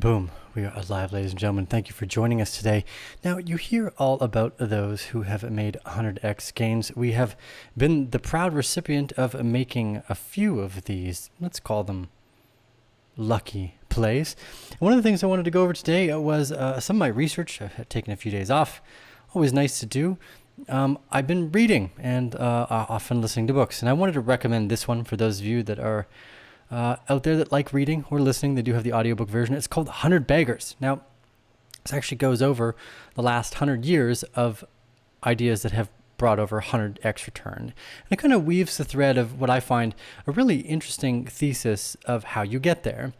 Boom, we are live, ladies and gentlemen. Thank you for joining us today. Now, you hear all about those who have made 100x gains. We have been the proud recipient of making a few of these, let's call them lucky plays. One of the things I wanted to go over today was some of my research. I've taken a few days off. Always nice to do. I've been reading and often listening to books, and I wanted to recommend this one for those of you that are out there that like reading or listening. They do have the audiobook version. It's called 100 Baggers. Now, this actually goes over the last 100 years of ideas that have brought over 100x return. And it kind of weaves the thread of what I find a really interesting thesis of how you get there.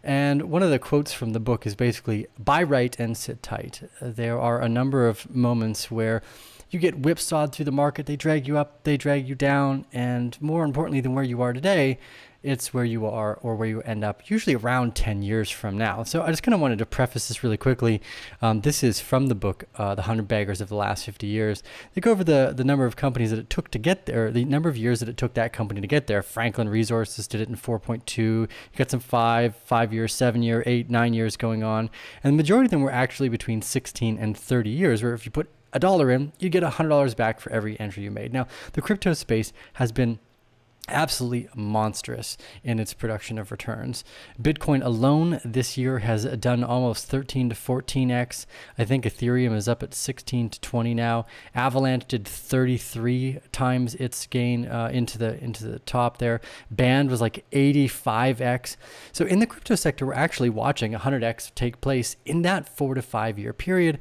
And one of the quotes from the book is basically, buy right and sit tight. There are a number of moments where you get whipsawed through the market. They drag you up, they drag you down, and more importantly than where you are today, it's where you are or where you end up, usually around 10 years from now. So I just kind of wanted to preface this really quickly. This is from the book, The 100 Baggers of the Last 50 Years. They go over the number of companies that it took to get there, the number of years that it took that company to get there. Franklin Resources did it in 4.2. You got some 5 years, 7 year, 8, 9 years going on. And the majority of them were actually between 16 and 30 years, where if you put $1 in, you get $100 back for every entry you made. Now, the crypto space has been absolutely monstrous in its production of returns. Bitcoin alone this year has done almost 13 to 14x. I think Ethereum is up at 16 to 20 now. Avalanche did 33 times its gain into the top there. Band was like 85x. So in the crypto sector, we're actually watching 100x take place in that 4 to 5 year period.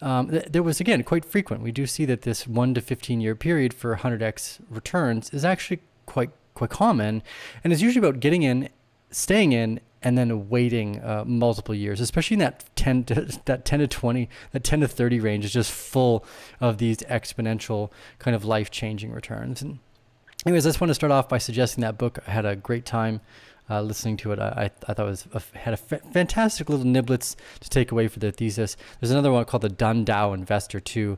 There was, again, quite frequent. We do see that this 1 to 15 year period for 100x returns is actually quite common, and it's usually about getting in, staying in, and then waiting multiple years, especially in that 10 to 20, that 10 to 30 range is just full of these exponential kind of life-changing returns. And anyways, I just want to start off by suggesting that book. I had a great time listening to it. I thought it had a fantastic little niblets to take away for the thesis. There's another one called the Dun Dao Investor too,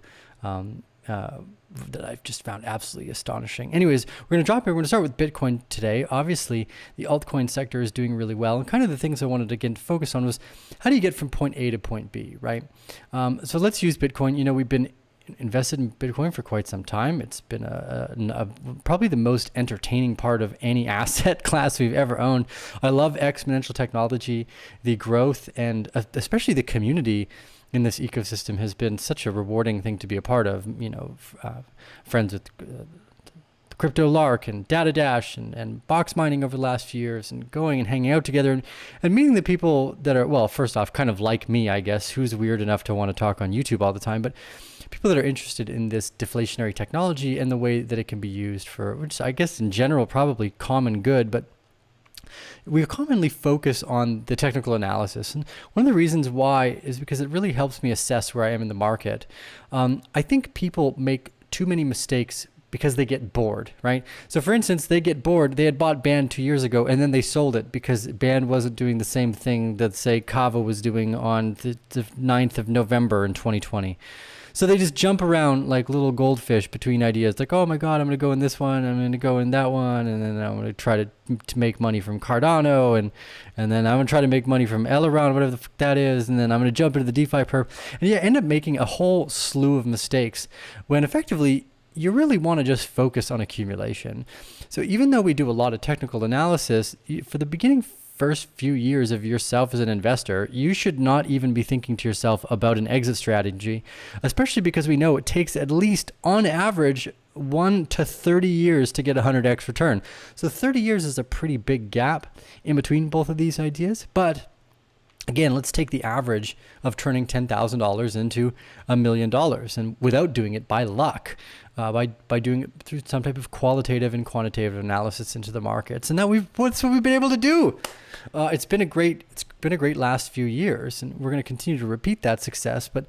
that I've just found absolutely astonishing. Anyways, we're going to drop here. We're going to start with Bitcoin today. Obviously, the altcoin sector is doing really well. And kind of the things I wanted to again focus on was, how do you get from point A to point B, right? So let's use Bitcoin. You know, we've been invested in Bitcoin for quite some time. It's been probably the most entertaining part of any asset class we've ever owned. I love exponential technology, the growth, and especially the community in this ecosystem has been such a rewarding thing to be a part of. You know, friends with Crypto Lark and Data Dash and box mining over the last few years, and going and hanging out together and meeting the people that are, well, first off, kind of like me, I guess, who's weird enough to want to talk on YouTube all the time, but people that are interested in this deflationary technology and the way that it can be used for, which I guess in general, probably common good, but we commonly focus on the technical analysis. And one of the reasons why is because it really helps me assess where I am in the market. I think people make too many mistakes because they get bored, right? So for instance, they get bored. They had bought Band 2 years ago, and then they sold it because Band wasn't doing the same thing that, say, Kava was doing on the 9th of November in 2020. So they just jump around like little goldfish between ideas, like, oh my God, I'm going to go in this one, I'm going to go in that one, and then I'm going to try to make money from Cardano, and then I'm going to try to make money from Elrond, whatever the fuck that is, and then I'm going to jump into the DeFi perp, and you end up making a whole slew of mistakes when effectively you really want to just focus on accumulation. So even though we do a lot of technical analysis, for the beginning first few years of yourself as an investor, you should not even be thinking to yourself about an exit strategy, especially because we know it takes at least on average 1 to 30 years to get a 100x return. So 30 years is a pretty big gap in between both of these ideas. But again, let's take the average of turning $10,000 into $1 million, and without doing it by luck, by doing it through some type of qualitative and quantitative analysis into the markets. And that's what we've been able to do. It's been a great last few years, and we're going to continue to repeat that success. But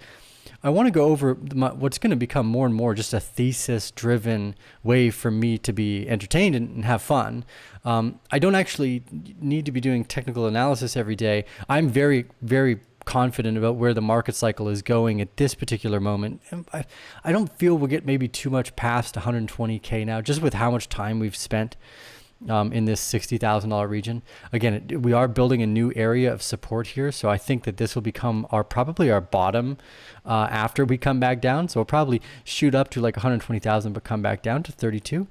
I want to go over what's going to become more and more just a thesis-driven way for me to be entertained and have fun. I don't actually need to be doing technical analysis every day. I'm very, very confident about where the market cycle is going at this particular moment. I don't feel we'll get maybe too much past 120K now, just with how much time we've spent in this $60,000 region. Again, we are building a new area of support here, so I think that this will become probably our bottom after we come back down. So we'll probably shoot up to like 120,000, but come back down to 32.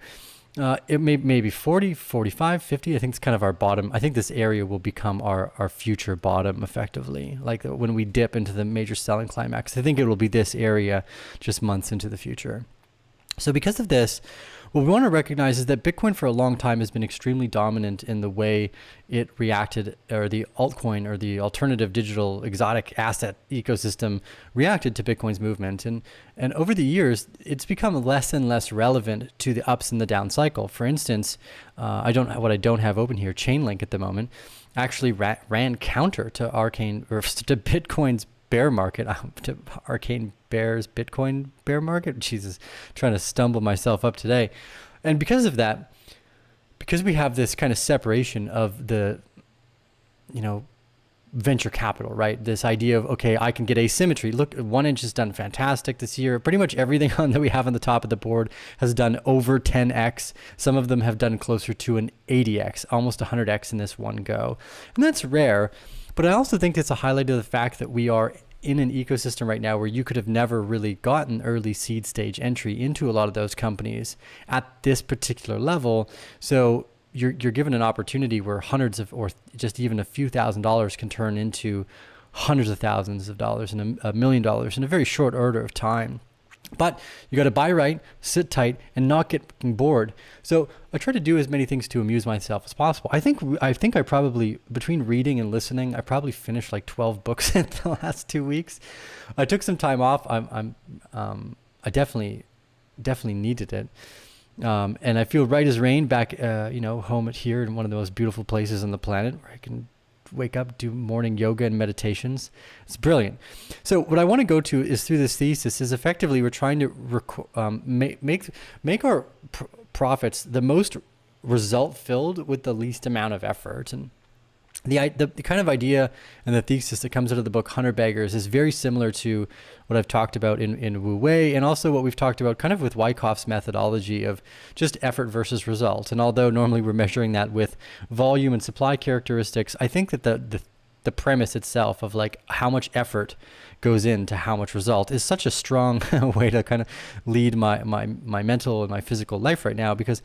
It may be 40, 45, 50. I think it's kind of our bottom. I think this area will become our future bottom effectively. Like when we dip into the major selling climax, I think it will be this area just months into the future. So because of this, what we want to recognize is that Bitcoin for a long time has been extremely dominant in the way it reacted, or the altcoin or the alternative digital exotic asset ecosystem reacted to Bitcoin's movement. And over the years, it's become less and less relevant to the ups and the down cycle. For instance, I don't have open here, Chainlink at the moment, actually ran counter to to Bitcoin's bear market, to Arcane Bear's Bitcoin bear market. Jesus, trying to stumble myself up today. And because of that, because we have this kind of separation of the, venture capital, right? This idea of, okay, I can get asymmetry. Look, 1inch has done fantastic this year. Pretty much everything that we have on the top of the board has done over 10x. Some of them have done closer to an 80x, almost 100x in this one go. And that's rare. But I also think it's a highlight of the fact that we are in an ecosystem right now where you could have never really gotten early seed stage entry into a lot of those companies at this particular level. So you're given an opportunity where hundreds of, or just even a few $1,000s can turn into hundreds of thousands of dollars and $1 million in a very short order of time. But you got to buy right, sit tight, and not get bored. So I try to do as many things to amuse myself as possible. I think I probably, between reading and listening, I probably finished like 12 books in the last 2 weeks. I took some time off. I definitely needed it. And I feel right as rain back, home here in one of the most beautiful places on the planet where I can wake up, do morning yoga and meditations. It's brilliant. So what I want to go to is through this thesis is effectively we're trying to make our profits the most result filled with the least amount of effort. And the kind of idea and the thesis that comes out of the book 100 Beggars is very similar to what I've talked about in Wu Wei, and also what we've talked about kind of with Wyckoff's methodology of just effort versus result. And although normally we're measuring that with volume and supply characteristics, I think that the premise itself of like how much effort goes into how much result is such a strong way to kind of lead my mental and my physical life right now, because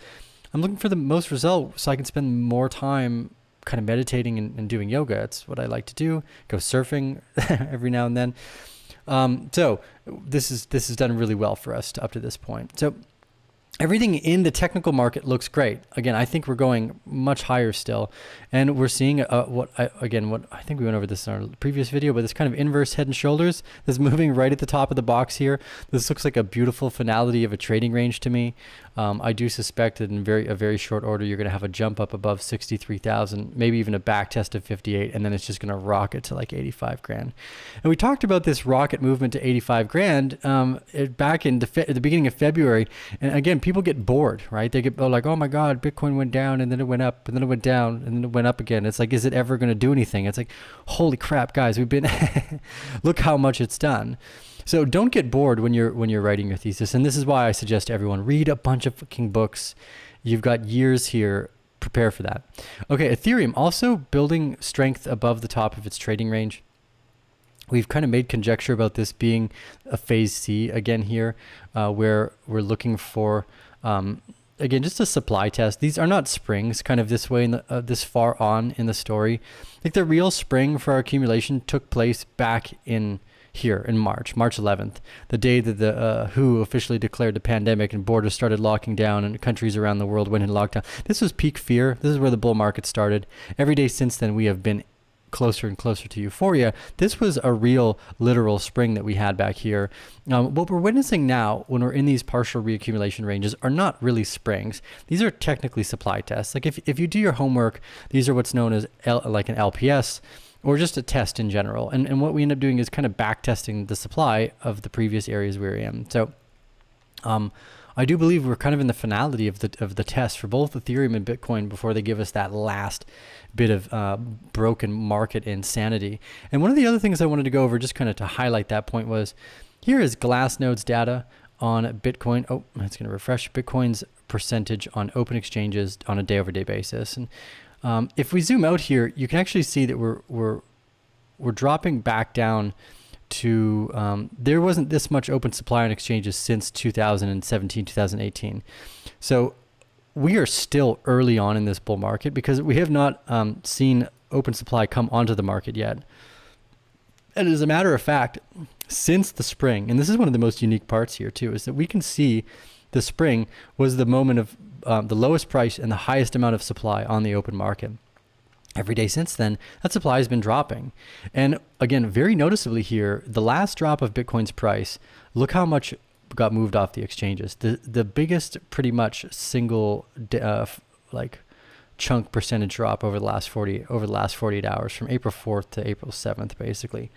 I'm looking for the most result so I can spend more time kind of meditating and doing yoga. It's what I like to do. Go surfing every now and then. So this has done really well for us up to this point. So everything in the technical market looks great. Again, I think we're going much higher still, and we're seeing what I think we went over this in our previous video, but this kind of inverse head and shoulders that's moving right at the top of the box here. This looks like a beautiful finality of a trading range to me. I do suspect that in a very short order, you're going to have a jump up above 63,000, maybe even a back test of 58, and then it's just going to rocket to like 85 grand. And we talked about this rocket movement to 85 grand back in the beginning of February. And again, people get bored, right? They get like, oh my God, Bitcoin went down and then it went up and then it went down and then it went up again. It's like, is it ever going to do anything? It's like, holy crap, guys, we've been, look how much it's done. So don't get bored when you're writing your thesis. And this is why I suggest to everyone, read a bunch of fucking books. You've got years here. Prepare for that. Okay, Ethereum also building strength above the top of its trading range. We've kind of made conjecture about this being a phase C again here, where we're looking for, again, just a supply test. These are not springs kind of this way, this far on in the story. I think the real spring for our accumulation took place back in here in March 11th, the day that the WHO officially declared the pandemic and borders started locking down and countries around the world went in lockdown. This was peak fear. This is where the bull market started. Every day since then, we have been closer and closer to euphoria. This was a real literal spring that we had back here. What we're witnessing now when we're in these partial reaccumulation ranges are not really springs. These are technically supply tests. Like if you do your homework, these are what's known as like an LPS, or just a test in general. And what we end up doing is kind of back testing the supply of the previous areas we were in. So I do believe we're kind of in the finality of the test for both Ethereum and Bitcoin before they give us that last bit of broken market insanity. And one of the other things I wanted to go over just kind of to highlight that point was, here is Glassnode's data on Bitcoin. Oh, it's going to refresh Bitcoin's percentage on open exchanges on a day-over-day basis. And if we zoom out here, you can actually see that we're dropping back down to there wasn't this much open supply on exchanges since 2017, 2018. So we are still early on in this bull market because we have not seen open supply come onto the market yet. And as a matter of fact, since the spring, and this is one of the most unique parts here too, is that we can see the spring was the moment of the lowest price and the highest amount of supply on the open market. Every day since then, that supply has been dropping. And again, very noticeably here, the last drop of Bitcoin's price, look how much got moved off the exchanges. The biggest pretty much single like chunk percentage drop over the last 48 hours from April 4th to April 7th, basically.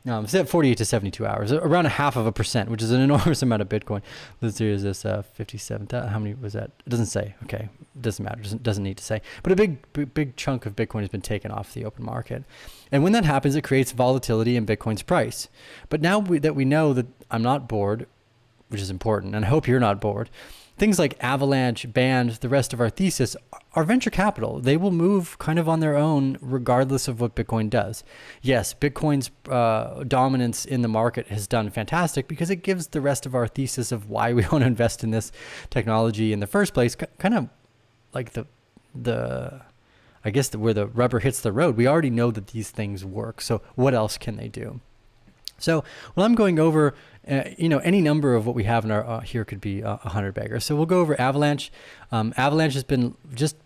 It's at 48 to 72 hours, around 0.5%, which is an enormous amount of Bitcoin. Let's see, is this 57? How many was that? It doesn't say. Okay, it doesn't matter. Doesn't need to say. But a big chunk of Bitcoin has been taken off the open market, and when that happens, it creates volatility in Bitcoin's price. But now that we know that I'm not bored, which is important, and I hope you're not bored. Things like Avalanche, Band, the rest of our thesis are venture capital. They will move kind of on their own regardless of what Bitcoin does. Yes, Bitcoin's dominance in the market has done fantastic because it gives the rest of our thesis of why we want to invest in this technology in the first place, kind of like I guess where the rubber hits the road. We already know that these things work. So what else can they do? So when I'm going over, any number of what we have in our here could be 100 baggers. So we'll go over Avalanche. Avalanche has been just,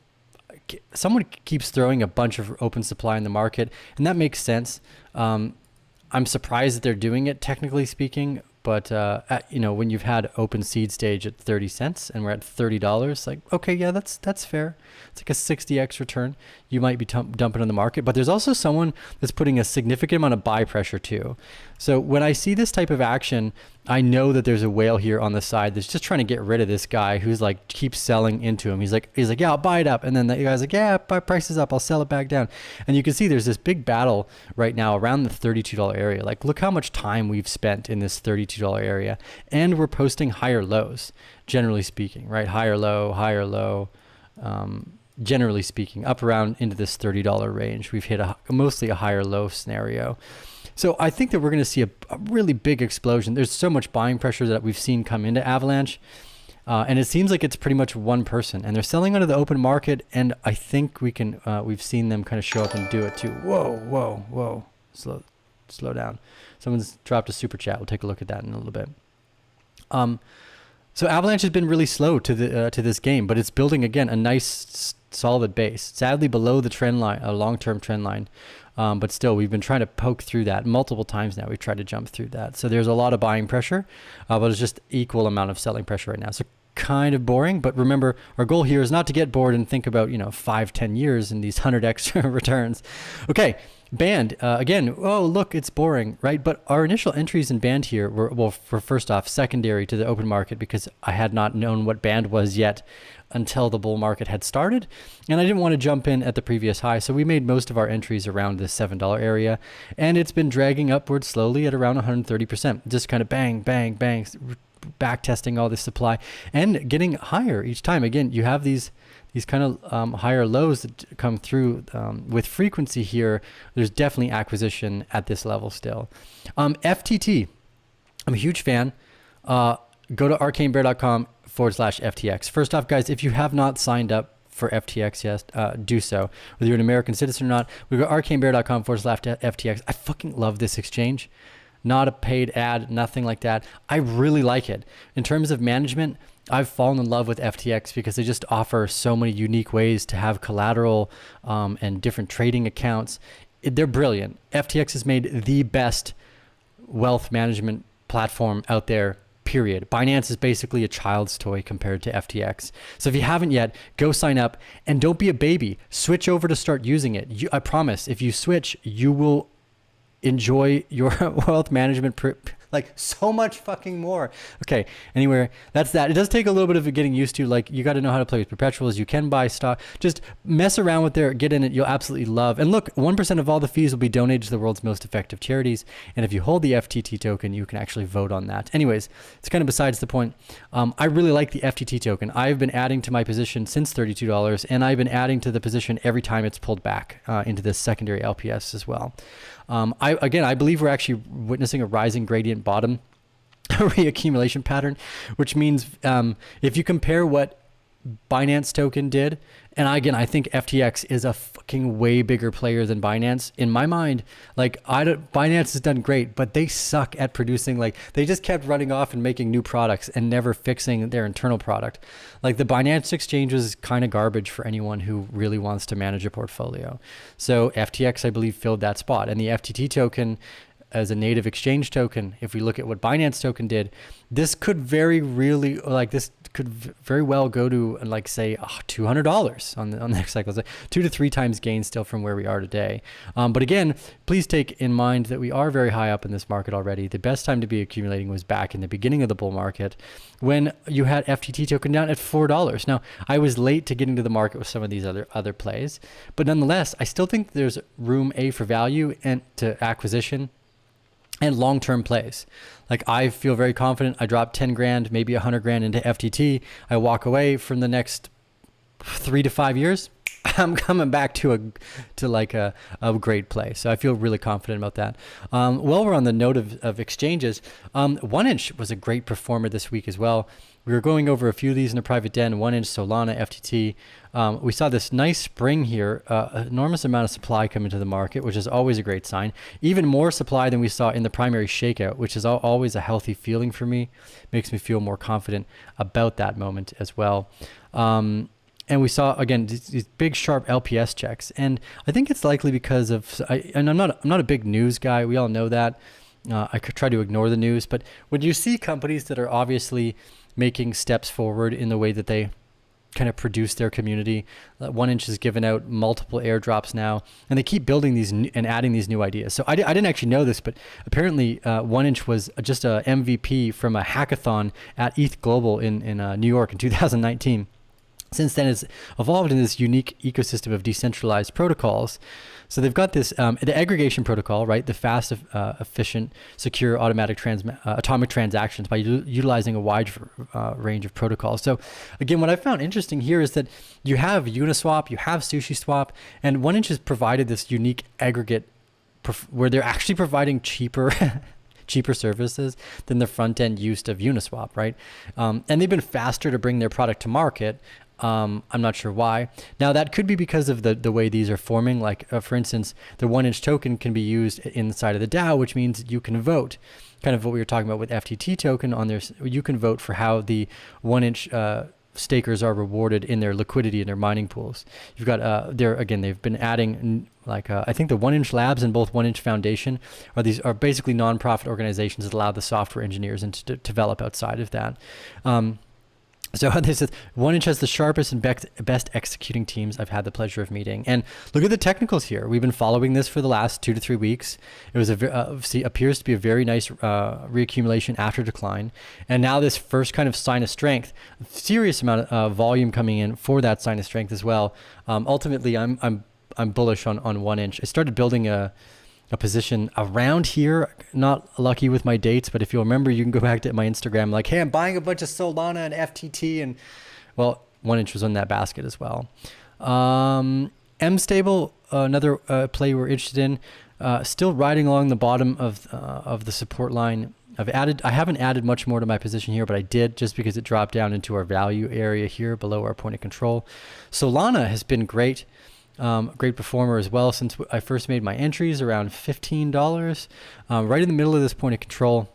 someone keeps throwing a bunch of open supply in the market, and that makes sense. I'm surprised that they're doing it, technically speaking. But, when you've had open seed stage at 30 cents and we're at $30, like, okay, yeah, that's fair. It's like a 60x return. You might be dumping on the market, but there's also someone that's putting a significant amount of buy pressure too. So when I see this type of action, I know that there's a whale here on the side that's just trying to get rid of this guy who's like keeps selling into him. He's like, yeah, I'll buy it up. And then the guy's like, yeah, price is up. I'll sell it back down. And you can see there's this big battle right now around the $32 area. Like, look how much time we've spent in this $32 area. And we're posting higher lows, generally speaking, right? Higher low, generally speaking, up around into this $30 range. We've hit mostly a higher low scenario. So I think that we're going to see a really big explosion. There's so much buying pressure that we've seen come into Avalanche. And it seems like it's pretty much one person. And they're selling onto the open market. And I think we've seen them kind of show up and do it too. Whoa. Slow down. Someone's dropped a super chat. We'll take a look at that in a little bit. So Avalanche has been really slow to this game, but it's building, again, a nice solid base. Sadly below the trend line, a long-term trend line. But still, we've been trying to poke through that multiple times now. We've tried to jump through that. So there's a lot of buying pressure, but it's just equal amount of selling pressure right now. So kind of boring, but remember, our goal here is not to get bored and think about, 5-10 years and these 100x returns. Okay, Band, again, oh, look, it's boring, right? But our initial entries in Band here were first off, secondary to the open market because I had not known what Band was yet until the bull market had started. And I didn't want to jump in at the previous high. So we made most of our entries around the $7 area. And it's been dragging upward slowly at around 130%. Just kind of bang, back testing all this supply and getting higher each time. Again, you have these kind of higher lows that come through with frequency here. There's definitely acquisition at this level still. FTT, I'm a huge fan. Go to arcanebear.com/FTX. First off, guys, if you have not signed up for FTX yet, do so. Whether you're an American citizen or not, we go to arcanebear.com/FTX. I fucking love this exchange. Not a paid ad, nothing like that. I really like it. In terms of management, I've fallen in love with FTX because they just offer so many unique ways to have collateral and different trading accounts. They're brilliant. FTX has made the best wealth management platform out there, period. Binance is basically a child's toy compared to FTX. So if you haven't yet, go sign up and don't be a baby. Switch over to start using it. I promise, if you switch, you will enjoy your wealth management Like so much fucking more. Okay, anyway, that's that. It does take a little bit of getting used to. Like you got to know how to play with perpetuals. You can buy stock. Just mess around with there, get in it. You'll absolutely love. And look, 1% of all the fees will be donated to the world's most effective charities. And if you hold the FTT token, you can actually vote on that. Anyways, it's kind of besides the point. I really like the FTT token. I've been adding to my position since $32, and I've been adding to the position every time it's pulled back into this secondary LPS as well. I believe we're actually witnessing a rising gradient bottom reaccumulation pattern, which means if you compare what Binance token did, and I think FTX is a fucking way bigger player than Binance. In my mind, like Binance has done great, but they suck at producing, like they just kept running off and making new products and never fixing their internal product. Like the Binance exchange is kind of garbage for anyone who really wants to manage a portfolio. So FTX, I believe, filled that spot. And the FTT token, as a native exchange token, if we look at what Binance token did, this could very well go to like say $200 on the next cycle. So 2 to 3 times gain still from where we are today. But again, please take in mind that we are very high up in this market already. The best time to be accumulating was back in the beginning of the bull market when you had FTT token down at $4. Now, I was late to getting to the market with some of these other plays, but nonetheless, I still think there's room for value and to acquisition and long-term plays. Like I feel very confident. I drop 10 grand, maybe 100 grand into FTT. I walk away from the next 3 to 5 years. I'm coming back to a great play. So I feel really confident about that. While we're on the note of exchanges, 1inch was a great performer this week as well. We were going over a few of these in a private den, 1inch, Solana, FTT. We saw this nice spring here, enormous amount of supply come into the market, which is always a great sign. Even more supply than we saw in the primary shakeout, which is always a healthy feeling for me. Makes me feel more confident about that moment as well. And we saw, again, these big, sharp LPS checks. And I think it's likely because of, and I'm not a big news guy. We all know that. I could try to ignore the news. But when you see companies that are obviously making steps forward in the way that they kind of produce their community, 1inch has given out multiple airdrops now, and they keep building these and adding these new ideas. So I didn't actually know this, but apparently 1inch was just a MVP from a hackathon at ETH Global in New York in 2019. Since then, it's evolved in this unique ecosystem of decentralized protocols. So they've got this, the aggregation protocol, right? The fast, efficient, secure, atomic transactions by utilizing a wide range of protocols. So again, what I found interesting here is that you have Uniswap, you have SushiSwap, and 1inch has provided this unique aggregate where they're actually providing cheaper services than the front end use of Uniswap, right? And they've been faster to bring their product to market. I'm not sure why. Now that could be because of the way these are forming. Like for instance, the 1inch token can be used inside of the DAO, which means you can vote. Kind of what we were talking about with FTT token on there. You can vote for how the 1inch stakers are rewarded in their liquidity in their mining pools. You've got they've been adding I think the 1inch labs and both 1inch Foundation are basically nonprofit organizations that allow the software engineers to develop outside of that. So this is 1inch has the sharpest and best executing teams I've had the pleasure of meeting. And look at the technicals here. We've been following this for the last 2 to 3 weeks. It was appears to be a very nice reaccumulation after decline. And now this first kind of sign of strength, serious amount of volume coming in for that sign of strength as well. Ultimately, I'm bullish on 1inch. I started building a position around here. Not lucky with my dates, but if you'll remember, you can go back to my Instagram, like, hey, I'm buying a bunch of Solana and FTT, and well, 1inch was on that basket as well. M-Stable, another play we're interested in, still riding along the bottom of the support line. I haven't added much more to my position here, but I did just because it dropped down into our value area here below our point of control. Solana has been great. Great performer as well since I first made my entries around $15, right in the middle of this point of control.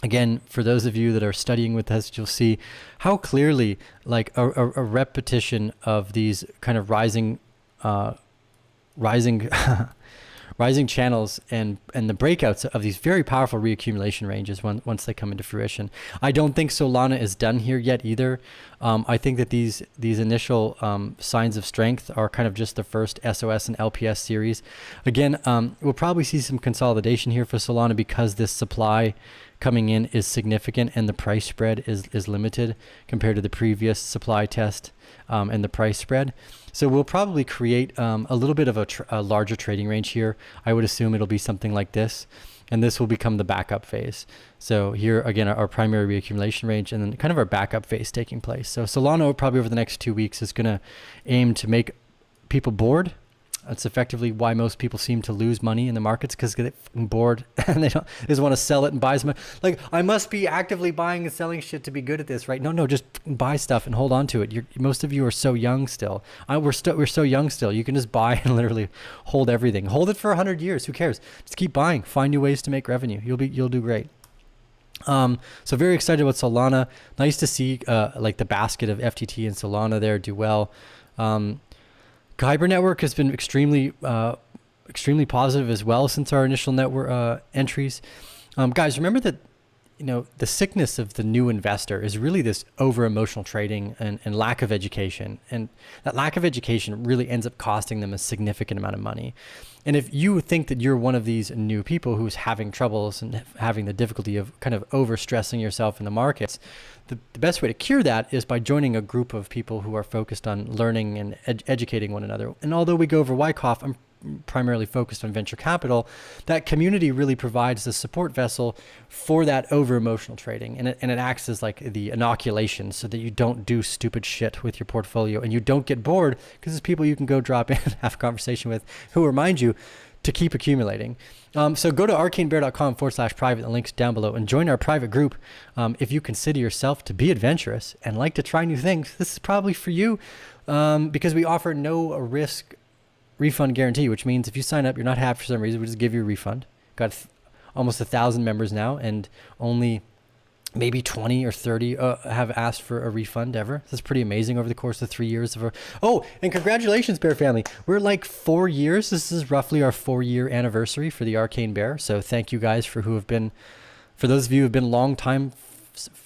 Again, for those of you that are studying with us, you'll see how clearly like a repetition of these kind of rising rising channels and the breakouts of these very powerful reaccumulation ranges once they come into fruition. I don't think Solana is done here yet either. I think that these initial signs of strength are kind of just the first SOS and LPS series. Again, we'll probably see some consolidation here for Solana because this supply coming in is significant, and the price spread is limited compared to the previous supply test and the price spread. So we'll probably create a little bit of a larger trading range here. I would assume it'll be something like this, and this will become the backup phase. So here again, our primary reaccumulation range, and then kind of our backup phase taking place. So Solana probably over the next 2 weeks is going to aim to make people bored. That's effectively why most people seem to lose money in the markets, because they're bored and they just want to sell it and buy some. Like, I must be actively buying and selling shit to be good at this, right? No, just buy stuff and hold on to it. Most of you are so young still. We're so young still. You can just buy and literally hold everything. Hold it for 100 years. Who cares? Just keep buying. Find new ways to make revenue. You'll do great. So very excited about Solana. Nice to see like the basket of FTT and Solana there do well. Kyber network has been extremely positive as well since our initial network entries. Guys, remember that the sickness of the new investor is really this over emotional trading and lack of education, and that lack of education really ends up costing them a significant amount of money. And if you think that you're one of these new people who's having troubles and having the difficulty of kind of overstressing yourself in the markets, the best way to cure that is by joining a group of people who are focused on learning and educating one another. And although we go over Wyckoff, I'm primarily focused on venture capital. That community really provides the support vessel for that over emotional trading, and it acts as like the inoculation so that you don't do stupid shit with your portfolio and you don't get bored, because there's people you can go drop in and have a conversation with who remind you to keep accumulating. So go to arcanebear.com/private, the link's down below, and join our private group. If you consider yourself to be adventurous and like to try new things, this is probably for you, because we offer no risk refund guarantee, which means if you sign up, you're not happy for some reason, we just give you a refund. Got almost 1,000 members now, and only maybe 20 or 30 have asked for a refund ever. That's pretty amazing over the course of 3 years of our... Oh, and congratulations, Bear family. We're like 4 years. This is roughly our 4-year anniversary for the Arcane Bear. So thank you guys for those of you who have been long time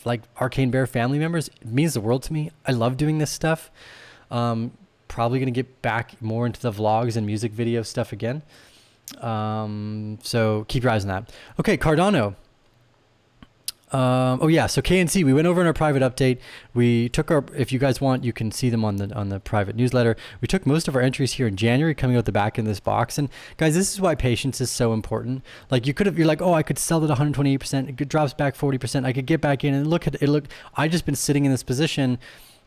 like Arcane Bear family members. It means the world to me. I love doing this stuff. Probably going to get back more into the vlogs and music video stuff again. So keep your eyes on that. Okay, Cardano. Oh yeah, so KNC, we went over in our private update. We took if you guys want, you can see them on the private newsletter. We took most of our entries here in January, coming out the back in this box. And guys, this is why patience is so important. Like you're like, oh, I could sell it 128%. It drops back 40%. I could get back in and look at it. I just been sitting in this position,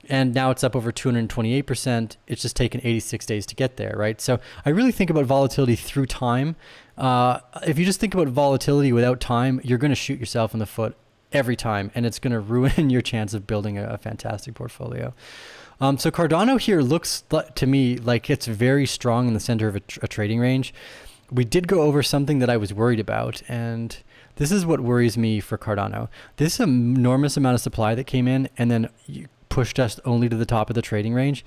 and now it's up over 228%. It's just taken 86 days to get there, right? So I really think about volatility through time. If you just think about volatility without time, you're going to shoot yourself in the foot every time, and it's going to ruin your chance of building a fantastic portfolio. So Cardano here looks to me like it's very strong in the center of a trading range. We did go over something that I was worried about, and this is what worries me for Cardano. This enormous amount of supply that came in and then pushed us only to the top of the trading range.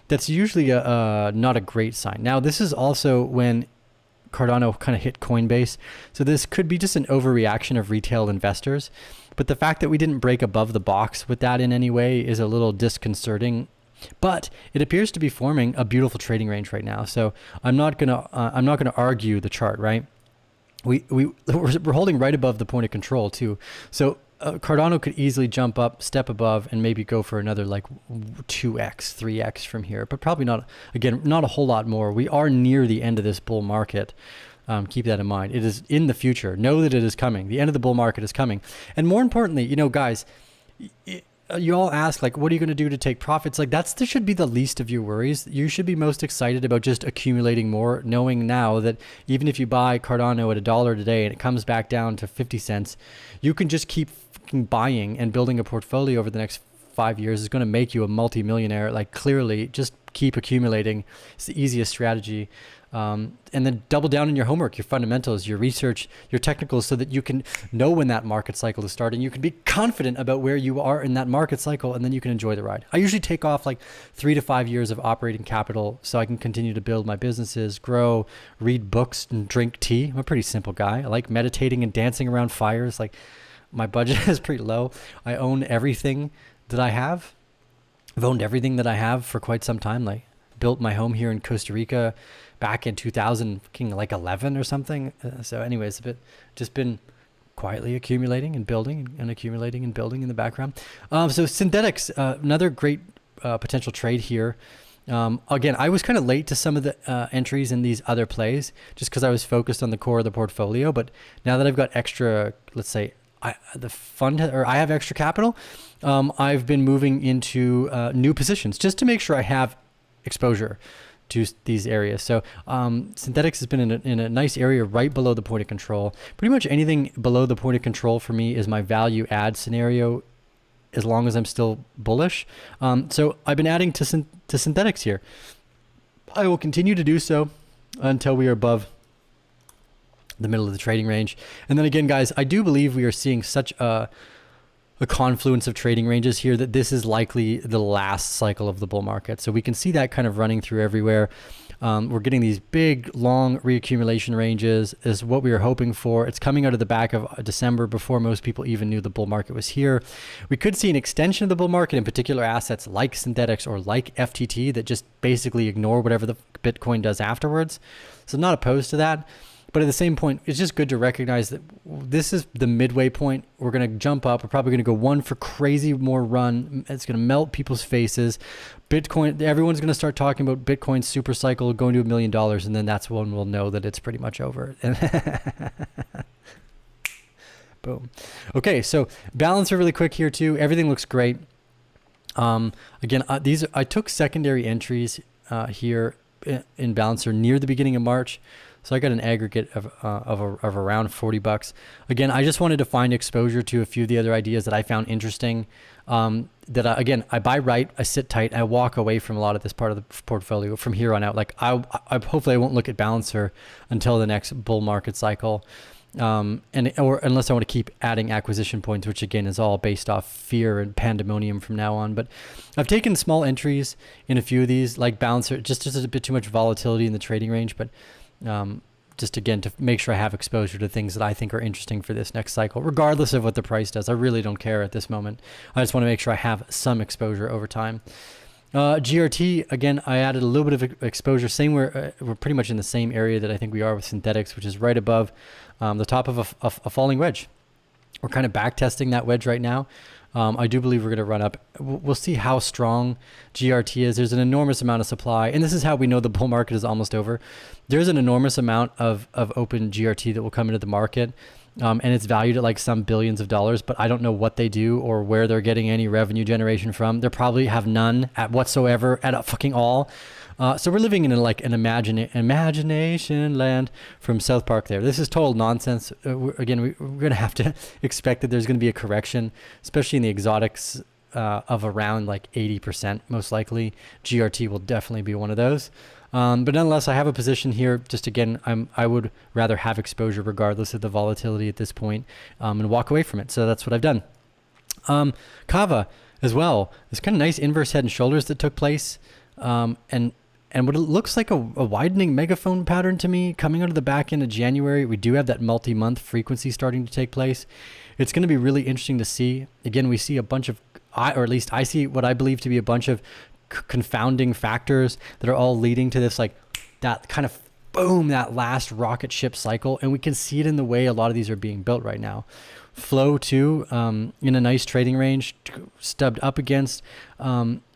That's usually not a great sign. Now, this is also when Cardano kind of hit Coinbase. So this could be just an overreaction of retail investors. But the fact that we didn't break above the box with that in any way is a little disconcerting. But it appears to be forming a beautiful trading range right now. So I'm not gonna argue the chart, right? We're holding right above the point of control too. So Cardano could easily jump up, step above, and maybe go for another like 2x, 3x from here, but probably not, again, not a whole lot more. We are near the end of this bull market. Keep that in mind. It is in the future. Know that it is coming. The end of the bull market is coming. And more importantly, guys, you all ask, like, what are you going to do to take profits? Like, this should be the least of your worries. You should be most excited about just accumulating more, knowing now that even if you buy Cardano at $1 today and it comes back down to 50 cents, you can just keep buying and building a portfolio over the next 5 years is going to make you a multi-millionaire. Like, clearly, just keep accumulating. It's the easiest strategy. And then double down on your homework, your fundamentals, your research, your technicals, so that you can know when that market cycle is starting. You can be confident about where you are in that market cycle, and then you can enjoy the ride. I usually take off like 3 to 5 years of operating capital so I can continue to build my businesses, grow, read books, and drink tea. I'm a pretty simple guy. I like meditating and dancing around fires. Like, my budget is pretty low. I own everything that I have. I've owned everything that I have for quite some time. Like, built my home here in Costa Rica back in 2011 or something. So anyways, just been quietly accumulating and building and accumulating and building in the background. So synthetics, another great potential trade here. Again, I was kind of late to some of the entries in these other plays just because I was focused on the core of the portfolio. But now that I've got extra, let's say, I have extra capital, I've been moving into new positions just to make sure I have exposure to these areas. So synthetics has been in a nice area right below the point of control. Pretty much anything below the point of control for me is my value add scenario, as long as I'm still bullish. So I've been adding to synthetics here. I will continue to do so until we are above the middle of the trading range. And then again, guys, I do believe we are seeing such a confluence of trading ranges here that this is likely the last cycle of the bull market. So we can see that kind of running through everywhere. We're getting these big, long reaccumulation ranges is what we were hoping for. It's coming out of the back of December before most people even knew the bull market was here. We could see an extension of the bull market in particular assets like synthetics or like FTT that just basically ignore whatever the Bitcoin does afterwards. So I'm not opposed to that. But at the same point, it's just good to recognize that this is the midway point. We're going to jump up. We're probably going to go one for crazy more run. It's going to melt people's faces. Bitcoin, everyone's going to start talking about Bitcoin's super cycle going to $1 million. And then that's when we'll know that it's pretty much over. Boom. Okay, so balancer really quick here too. Everything looks great. Again, I took secondary entries here in balancer near the beginning of March. So I got an aggregate of around $40. Again, I just wanted to find exposure to a few of the other ideas that I found interesting. I buy right, I sit tight, I walk away from a lot of this part of the portfolio from here on out. Like I hopefully I won't look at balancer until the next bull market cycle, or unless I want to keep adding acquisition points, which again is all based off fear and pandemonium from now on. But I've taken small entries in a few of these, like balancer, just a bit too much volatility in the trading range, but. Just again to make sure I have exposure to things that I think are interesting for this next cycle, regardless of what the price does. I really don't care at this moment. I just want to make sure I have some exposure over time. GRT, again, I added a little bit of exposure. Same we're pretty much in the same area that I think we are with synthetics, which is right above the top of a falling wedge. We're kind of back testing that wedge right now. I do believe we're going to run up. We'll see how strong GRT is. There's an enormous amount of supply, and this is how we know the bull market is almost over. There's an enormous amount of open GRT that will come into the market, and it's valued at like some billions of dollars, but I don't know what they do or where they're getting any revenue generation from. They probably have none at whatsoever at a fucking all. So we're living in an imagination land from South Park there. This is total nonsense. We're going to have to expect that there's going to be a correction, especially in the exotics of around like 80%, most likely. GRT will definitely be one of those. But nonetheless, I have a position here. Just again, I would rather have exposure regardless of the volatility at this point, and walk away from it. So that's what I've done. Kava as well. There's kind of nice inverse head and shoulders that took place. And what it looks like a widening megaphone pattern to me coming out of the back end of January. We do have that multi-month frequency starting to take place. It's going to be really interesting to see. Again, we see a bunch of, or at least I see what I believe to be a bunch of confounding factors that are all leading to this, like that kind of boom, that last rocket ship cycle. And we can see it in the way a lot of these are being built right now. Flow too, in a nice trading range, stubbed up against.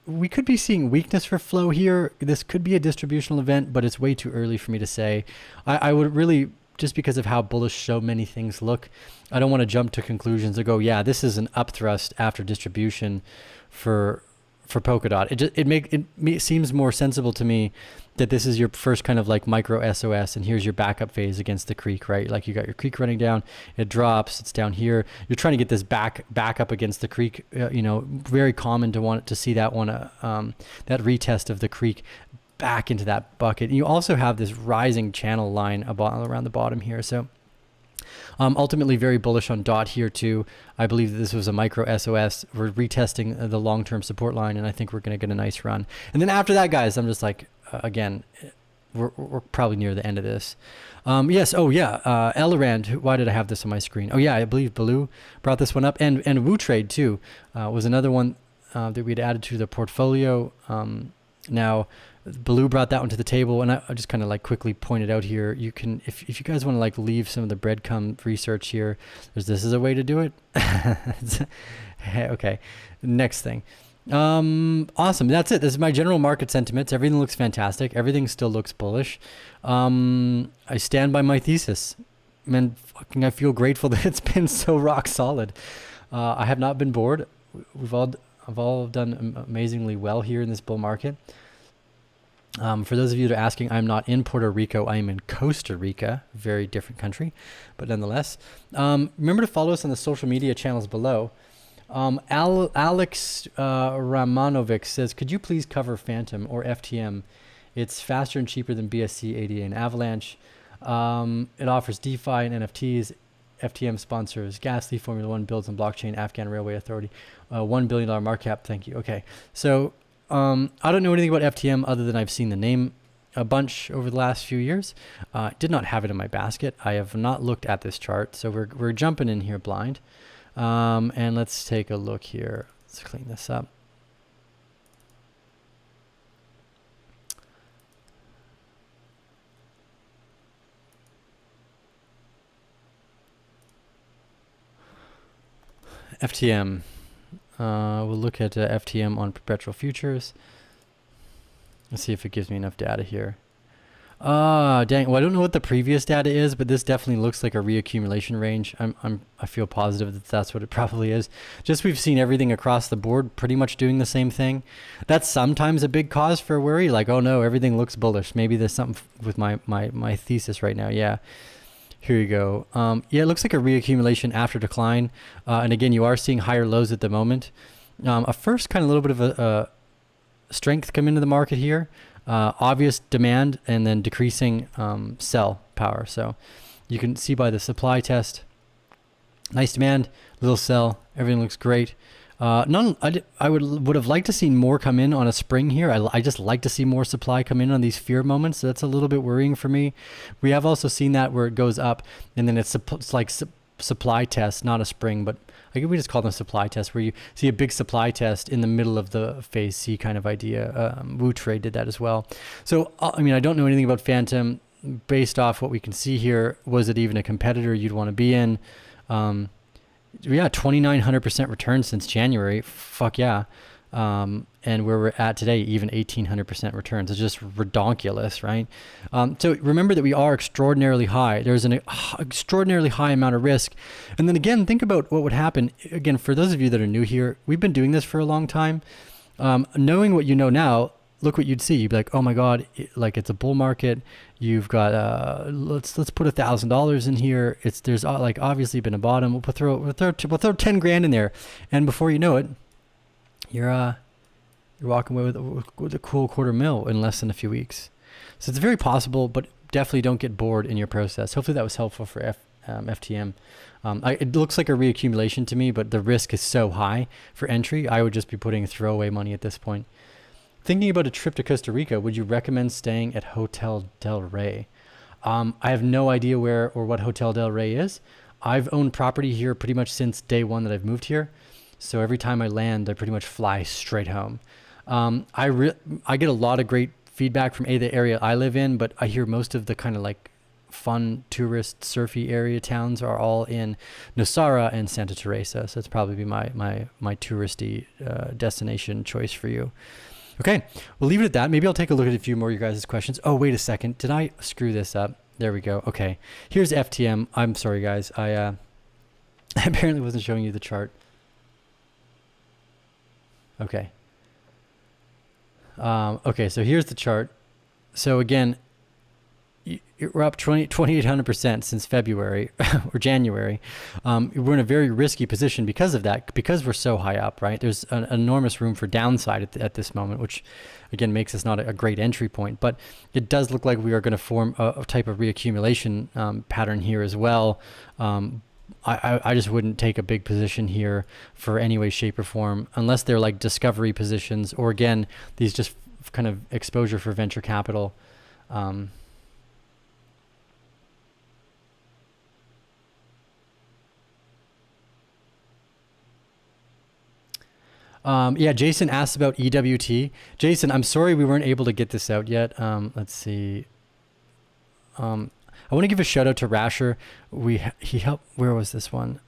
We could be seeing weakness for flow here. This could be a distributional event, but it's way too early for me to say. I would really, just because of how bullish so many things look, I don't want to jump to conclusions and go, yeah, this is an upthrust after distribution for Polkadot. It seems more sensible to me that this is your first kind of like micro SOS, and here's your backup phase against the creek, right? Like you got your creek running down, it drops, it's down here. You're trying to get this back up against the creek. Very common to want to see that one, that retest of the creek back into that bucket. And you also have this rising channel line around the bottom here. So ultimately very bullish on DOT here too. I believe that this was a micro SOS. We're retesting the long-term support line, and I think we're going to get a nice run. And then after that, guys, I'm just like, again, we're probably near the end of this. Yes. Oh yeah. Elrand. Why did I have this on my screen? Oh yeah, I believe Baloo brought this one up, and Wu Trade too was another one that we'd added to the portfolio. Now, Blue brought that one to the table, and I just kind of like quickly pointed out here. You can, if you guys want to like leave some of the breadcrumb research here, this is a way to do it. Okay, next thing. Awesome. That's it. This is my general market sentiments. Everything looks fantastic. Everything still looks bullish. I stand by my thesis. Man, fucking, I feel grateful that it's been so rock solid. I have not been bored. I've all done amazingly well here in this bull market. For those of you that are asking, I'm not in Puerto Rico. I am in Costa Rica, very different country, but nonetheless. Remember to follow us on the social media channels below. Alex Ramanovic says, could you please cover Phantom or FTM? It's faster and cheaper than BSC, ADA, and Avalanche. It offers DeFi and NFTs. FTM sponsors Gasly, Formula One, builds on blockchain, Afghan Railway Authority, $1 billion market cap. Thank you. Okay. So I don't know anything about FTM other than I've seen the name a bunch over the last few years. Did not have it in my basket. I have not looked at this chart. So we're jumping in here blind. And let's take a look here. Let's clean this up. FTM. We'll look at FTM on perpetual futures. Let's see if it gives me enough data here. Dang. Well, I don't know what the previous data is, but this definitely looks like a reaccumulation range. I feel positive that that's what it probably is. Just we've seen everything across the board pretty much doing the same thing. That's sometimes a big cause for worry. Like, oh no, everything looks bullish. Maybe there's something with my thesis right now. Yeah. Here you go. Yeah, it looks like a reaccumulation after decline. And again, you are seeing higher lows at the moment. A first kind of little bit of a strength come into the market here. Obvious demand and then decreasing sell power. So you can see by the supply test, nice demand, little sell, everything looks great. I would have liked to see more come in on a spring here. I just like to see more supply come in on these fear moments. So that's a little bit worrying for me. We have also seen that where it goes up and then it's like supply test, not a spring, but I guess we just call them supply tests, where you see a big supply test in the middle of the phase C kind of idea. Wu Trade did that as well. So, I mean, I don't know anything about Phantom. Based off what we can see here, was it even a competitor you'd want to be in? Yeah, 2,900% return since January. Fuck yeah. And where we're at today, even 1,800% returns. It's just redonkulous, right? So remember that we are extraordinarily high. There's an extraordinarily high amount of risk. And then again, think about what would happen. Again, for those of you that are new here, we've been doing this for a long time. Knowing what you know now, look what you'd see. You'd be like, oh my God, like it's a bull market. You've got, let's put $1,000 in here. There's like obviously been a bottom. We'll throw 10 grand in there. And before you know it, you're walking away with a cool $250,000 in less than a few weeks. So it's very possible, but definitely don't get bored in your process. Hopefully that was helpful for FTM. It looks like a reaccumulation to me, but the risk is so high for entry. I would just be putting throwaway money at this point. Thinking about a trip to Costa Rica, would you recommend staying at Hotel Del Rey? I have no idea where or what Hotel Del Rey is. I've owned property here pretty much since day one that I've moved here. So every time I land, I pretty much fly straight home. I get a lot of great feedback from the area I live in, but I hear most of the kind of like fun tourist surfy area towns are all in Nosara and Santa Teresa. So it's probably my touristy destination choice for you. Okay, we'll leave it at that. Maybe I'll take a look at a few more of you guys' questions. Oh, wait a second. Did I screw this up? There we go. Okay, here's FTM. I'm sorry, guys. I apparently wasn't showing you the chart. Okay. Okay, so here's the chart. So again, we're up 2,800% since February or January. We're in a very risky position because of that, because we're so high up, right? There's an enormous room for downside at this moment, which again makes us not a great entry point, but it does look like we are going to form a type of reaccumulation pattern here as well. I just wouldn't take a big position here for any way, shape, or form, unless they're like discovery positions, or again, these just kind of exposure for venture capital. Yeah, Jason asked about EWT. Jason, I'm sorry we weren't able to get this out yet. Let's see. I want to give a shout out to Rasher. He helped. Where was this one?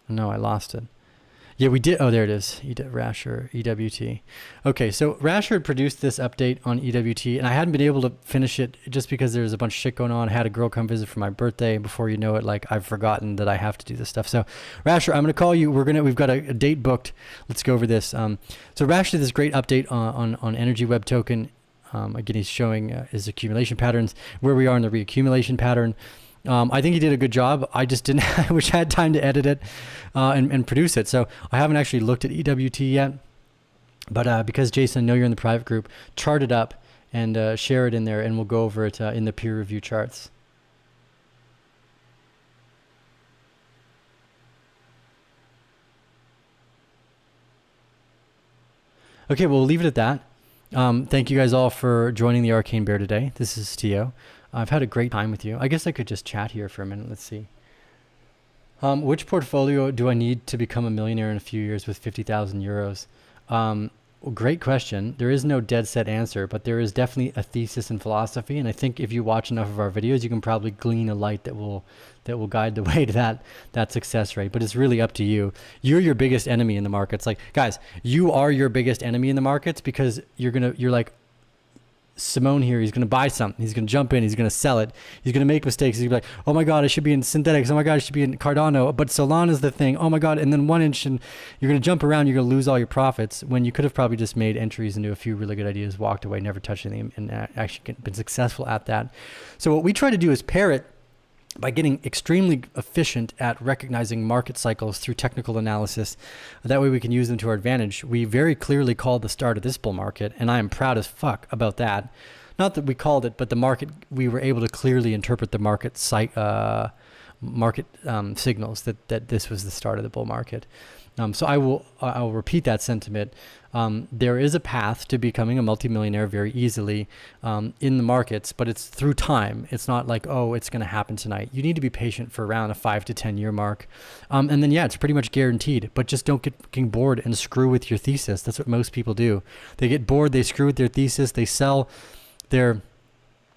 No, I lost it. Yeah, we did. Oh, there it is. Rasher, EWT. Okay, so Rasher had produced this update on EWT, and I hadn't been able to finish it just because there was a bunch of shit going on. I had a girl come visit for my birthday. Before you know it, like, I've forgotten that I have to do this stuff. So, Rasher, I'm gonna call you. We've got a date booked. Let's go over this. So Rasher did this great update on Energy Web Token. Again, he's showing his accumulation patterns, where we are in the reaccumulation pattern. I think he did a good job. I just didn't, I wish I had time to edit it and produce it. So I haven't actually looked at EWT yet. But because Jason, I know you're in the private group, chart it up and share it in there, and we'll go over it in the peer review charts. Okay, well, we'll leave it at that. Thank you guys all for joining the Arcane Bear today. This is Tio. I've had a great time with you. I guess I could just chat here for a minute. Let's see. Which portfolio do I need to become a millionaire in a few years with 50,000 euros? Well, great question. There is no dead set answer, but there is definitely a thesis and philosophy. And I think if you watch enough of our videos, you can probably glean a light that will guide the way to that success rate. But it's really up to you. You're your biggest enemy in the markets. Like, guys, you are your biggest enemy in the markets, because you're like Simone here. He's going to buy something. He's going to jump in. He's going to sell it. He's going to make mistakes. He's going to be like, oh my God, I should be in synthetics. Oh my God, I should be in Cardano. But Solana is the thing. Oh my God. And then 1 inch, and you're going to jump around. You're going to lose all your profits, when you could have probably just made entries into a few really good ideas, walked away, never touched anything, and actually been successful at that. So what we try to do is pair it by getting extremely efficient at recognizing market cycles through technical analysis. That way we can use them to our advantage. We very clearly called the start of this bull market, and I am proud as fuck about that. Not that we called it, but the market, we were able to clearly interpret the market signals that this was the start of the bull market. So I will repeat that sentiment. There is a path to becoming a multimillionaire very easily in the markets, but it's through time. It's not like, oh, it's going to happen tonight. You need to be patient for around a 5 to 10 year mark. And then, yeah, it's pretty much guaranteed, but just don't get fucking bored and screw with your thesis. That's what most people do. They get bored, they screw with their thesis, they sell their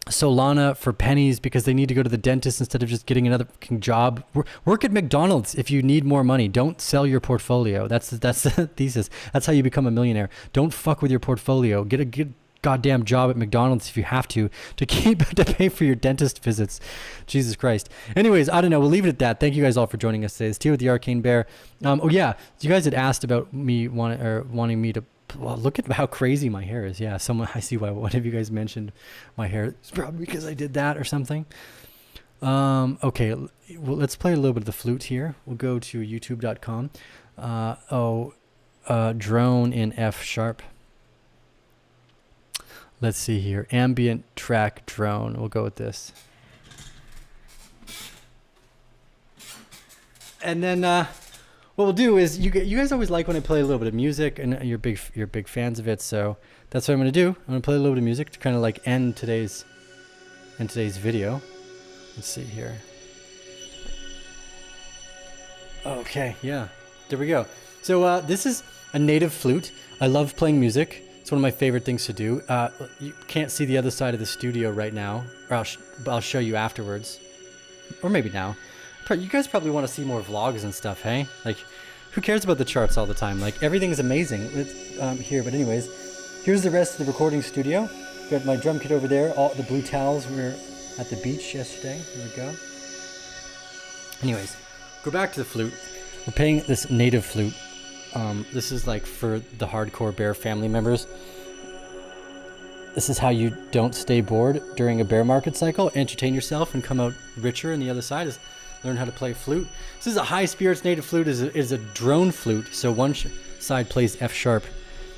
Solana for pennies because they need to go to the dentist instead of just getting another job. Work at McDonald's if you need more money. Don't sell your portfolio. That's the thesis. That's how you become a millionaire. Don't fuck with your portfolio. Get a goddamn job at McDonald's if you have to pay for your dentist visits. Jesus Christ. Anyways, I don't know. We'll leave it at that. Thank you guys all for joining us today. It's Tio with the Arcane Bear. Oh yeah, you guys had asked about me wanting me to. Well, look at how crazy my hair is. Yeah, I see why one of you guys mentioned my hair. It's probably because I did that or something. Okay, well, let's play a little bit of the flute here. We'll go to youtube.com. Drone in F sharp. Let's see here. Ambient track drone. We'll go with this. And then what we'll do is you guys always like when I play a little bit of music, and you're big fans of it. So that's what I'm gonna do. I'm gonna play a little bit of music to kind of like end today's video. Let's see here. Okay, yeah, there we go. So this is a native flute. I love playing music. It's one of my favorite things to do. You can't see the other side of the studio right now, or I'll show you afterwards, or maybe now. You guys probably want to see more vlogs and stuff, hey? Like, who cares about the charts all the time? Like, everything's amazing here. But anyways, here's the rest of the recording studio. Got my drum kit over there. All the blue towels. We were at the beach yesterday. Here we go. Anyways, go back to the flute. We're playing this native flute. This is like for the hardcore bear family members. This is how you don't stay bored during a bear market cycle. Entertain yourself and come out richer. And the other side is learn how to play flute. This is a high spirits native flute. Is a drone flute. So one side plays F sharp,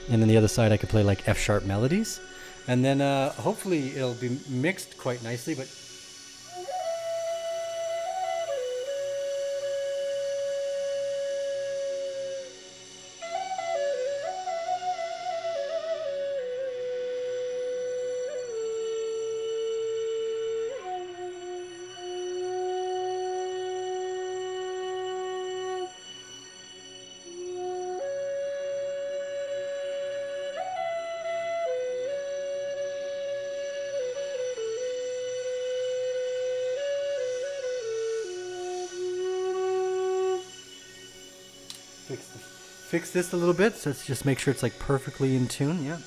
and then the other side I could play like F sharp melodies, and then hopefully it'll be mixed quite nicely. But fix this a little bit. So let's just make sure it's like perfectly in tune. Yeah.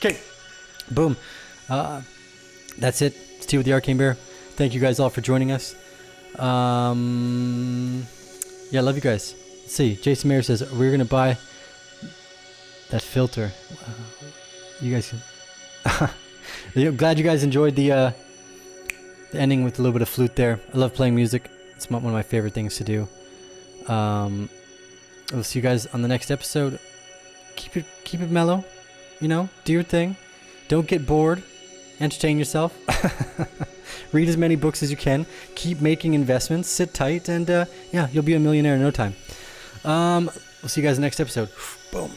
Okay, boom. That's it. It's Tea with the Arcane Bear. Thank you guys all for joining us. Yeah, love you guys. Let's see. Jason Mayer says we're gonna buy that filter. You guys can. Glad you guys enjoyed the ending with a little bit of flute there. I love playing music. It's one of my favorite things to do. We'll see you guys on the next episode. Keep it mellow. You know, do your thing. Don't get bored. Entertain yourself. Read as many books as you can. Keep making investments. Sit tight, and yeah, you'll be a millionaire in no time. We'll see you guys next episode. Boom.